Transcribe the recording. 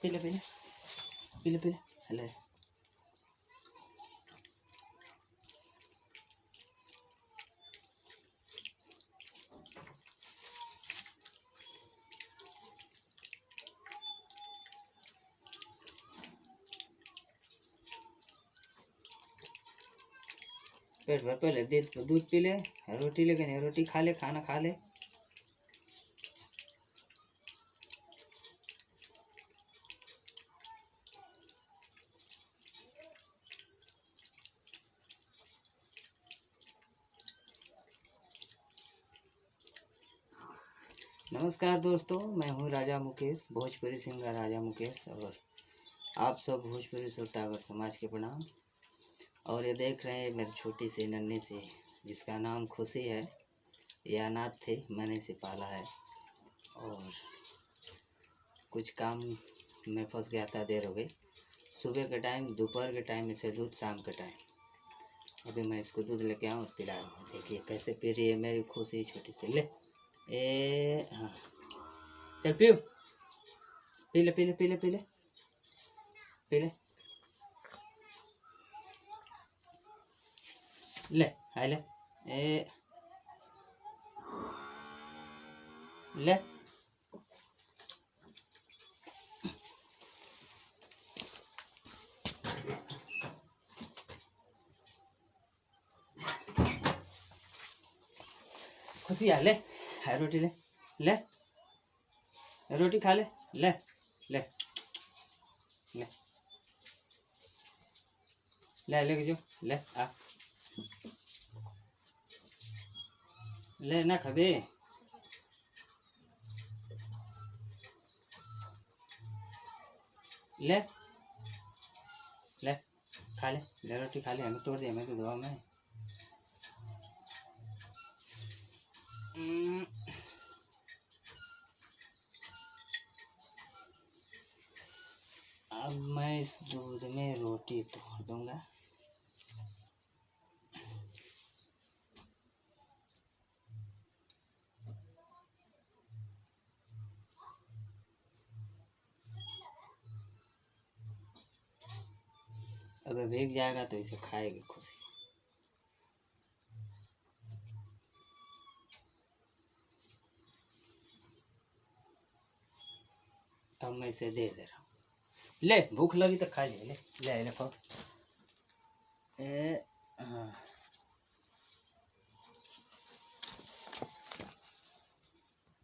P ले P ले P ले पी ले ले पेट भर पहले दूध पी ले, रोटी लेके नहीं, रोटी खा ले, खाना खा ले। नमस्कार दोस्तों, मैं हूँ राजा मुकेश, भोजपुरी सिंगर राजा मुकेश, और आप सब भोजपुरी श्रोतागण समाज के प्रणाम। और ये देख रहे हैं मेरी छोटी सी नन्ही सी, जिसका नाम खुशी है। ये अनाथ थे, मैंने इसे पाला है और कुछ काम में फंस गया था, देर हो गई। सुबह के टाइम, दोपहर के टाइम इसे दूध, शाम के टाइम। अभी मैं इसको दूध लेके आऊँ, पिला रहा हूँ। देखिए कैसे पी रही है मेरी खुशी छोटी सी। ले हाँ, चल पियो, पी ले पी ले पी ले पी ले पी ले ले हाय ले ले खुशी आ ले, हाय रोटी ले ले, रोटी खा ले ले ले ले ले ले जो ले आ ले ना खबे ले ले खा ले रोटी खा ले। हमें तोड़ दिया, मैं तो दवा में। अब मैं इस दूध में रोटी तोड़ दूंगा। अब भीग जाएगा तो इसे खाएगी खुशी। अब मैं इसे दे रहा हूँ। ले, भूख लगी तो खा ले, ले ले ले खाओ।